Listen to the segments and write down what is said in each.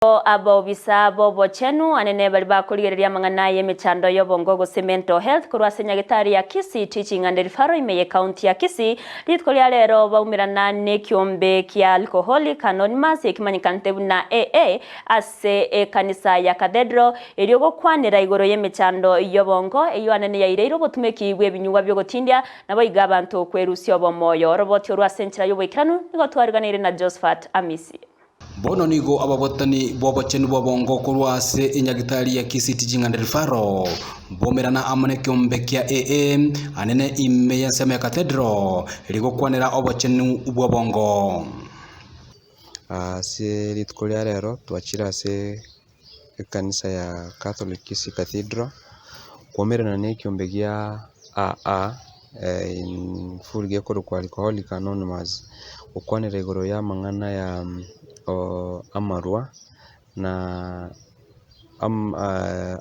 Abo bisa bobo chenu anene bali bakurigereria mang'ana y'emechando y'obongo gose mental health kurwase Nyagatari ya Kisii Teaching and Referral imeye county ya Kisii litkolia lero baumirana n'ekiombe kia Alcoholics Anonymous ekimanyikante buna AA ase kanisa ya Cathedral eriogokwanira igoro y'emechando y'obongo eyo anene yaireiro botumeki bw'ebinyugwa byo gotindia nabo iga abantu kwerusia obomoyo roboti orwase nchira y'obwikiranu nigo twariganire na Josephat Amisi. Bono nigo ababotani bobachenu bobongo kurwase Nyagatari ya Kisii Teaching and Referral bomerana amane kiombe kia AA anene ime ya sema Cathedral rigokwanira obachenu bobongo se litkolia rero twachira se kanisa ya Catholic Kisii Cathedral bomerana ne kiombe kia AA in full gekoro kwa Alcoholics Anonymous ukwanira igoro ya mang'ana ya amarua na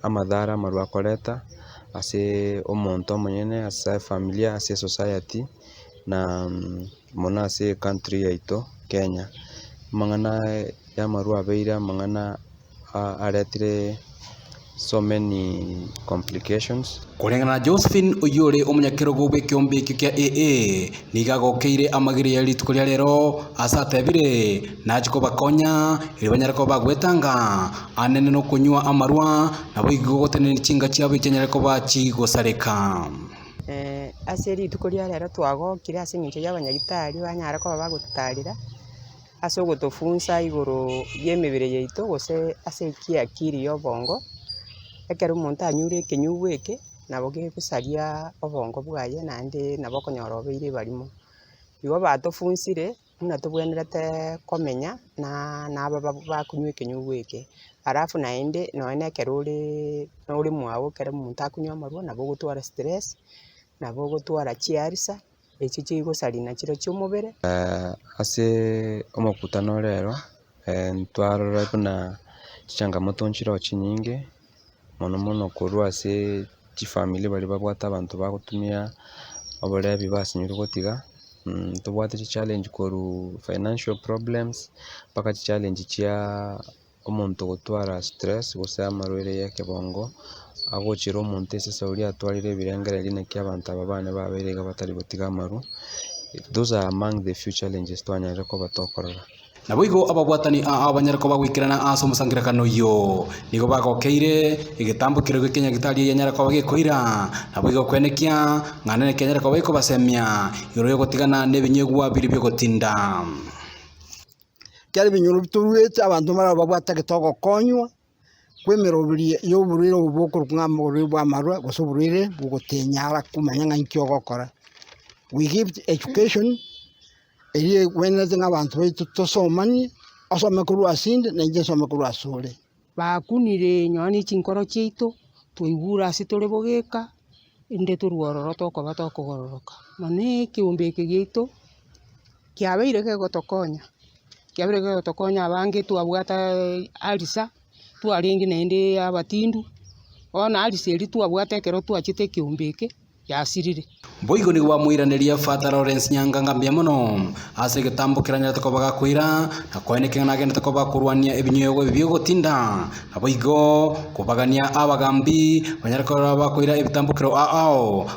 amadhara amarua koleta ase omonto monyene ase familia ase society na mona ase country yaito Kenya mang'ana ya marua beira mang'ana aretire so many complications. Kurengana na Josephine Oyore omunyakirogo bw'ekiombe kia AA nigagokeire amagiri ya litkolia rero asatebire nachiko bakonya iribanyarako bagwetanga anene no kunywa amarua nabo igogotene chinga cyabo ikenyarako bachi gosareka ase litkolia rero twagokire ase ngincho y'abanyagitari banyarako bagutarira ase ogotofunsa igoro y'emibere yaito gose ase kiakiri y'obongo ekero omonto anyure ekenyugwa eke nabo gegosaria obongo bwaye naende nabo konyora obeire barimo igo batofunsire muna tobwenerete komenya naba bakunywa ekenyugwa eke arafu naende noene ekero ore mwago ekero omonto akunywa amarua nabo ogotwara stress nabo ogotwara chiarisa echi chigosaria nachiro chiomobere ase omokutano rero ntwarora buna changamoto nchiro chinyinge mono korwa ase chifamily bali babwata abantu bagotumia oborebi basinyire gotiga tobwate challenge koru financial problems paka challenge chia omonto gotwara stress gose amarwere yake bongo agochira omonto ese sauri atwarire birengere line kia abantu ababane baberega batari gotiga amaru. Those are among the few challenges twanyare ko batokorora nabo igo abagwatani abanyarako bagwikirana aso musangirakano yo nigo bagokeire igitambukiro g'ikinyagitari yanyarako bagikoira nabo igo kwenekia ng'anene kenyarako bagiko basemia yoro yogotigana nebinyegwa biri byo gotinda cyari binyuru biturwete abantu mara babwata gitogo konywa kwemerobiri yo burire uboko rw'amaguru rw'amarwa gosoburire bugotenyara kumanya nk'icyo gokora. We give education eri weneze nk'abantu baitu tosomani asome kurwa sinde nenge some kurwa sore bakunire nyoni chinkoro chiito twaigura ase tore bogeka inde turwororo tokoba tokogororoka mane kiombe eke gitu kiabeire gegotokonya abange twabwata alisa twaringi nende abatindu ona alisa eri twabwata ekero twachite kiombe eke yasirire boigo ni wamwiraneria Father Lawrence Nyanga ngambia mono ase gitambukira nyatako bagakwira na kweneke nagenda tako bakurwania ebinyogo bibyo gotinda aboigo kubagania abagambi banyarako bakwira ebitambukiro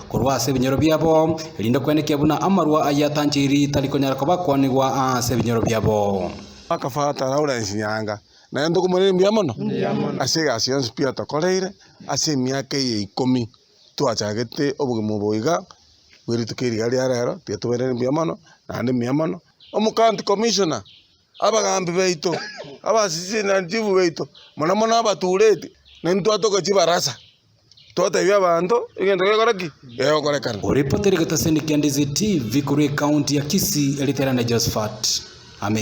kurwase ebinyoro byabo lindo kweneke buna amarwa ayatanjiri taliko nyarako bakwanigwa ase ebinyoro byabo aka Father Lawrence Nyanga na ndo kumurembia mono ase gasians pia tokoreire ase miaka 10 twachagete obugimo boiga wiritukiriga rero tietubere mbiamano nandi miamano omukanti commissioner abagambi beito abasisi na ntivu beito mona abaturete nento atoka chibarasa twatebya abantu igendo gekoraki gekorekana uripoteri gataseni Kendizi TV kuri county ya Kisii eliterana Josephat Amisi.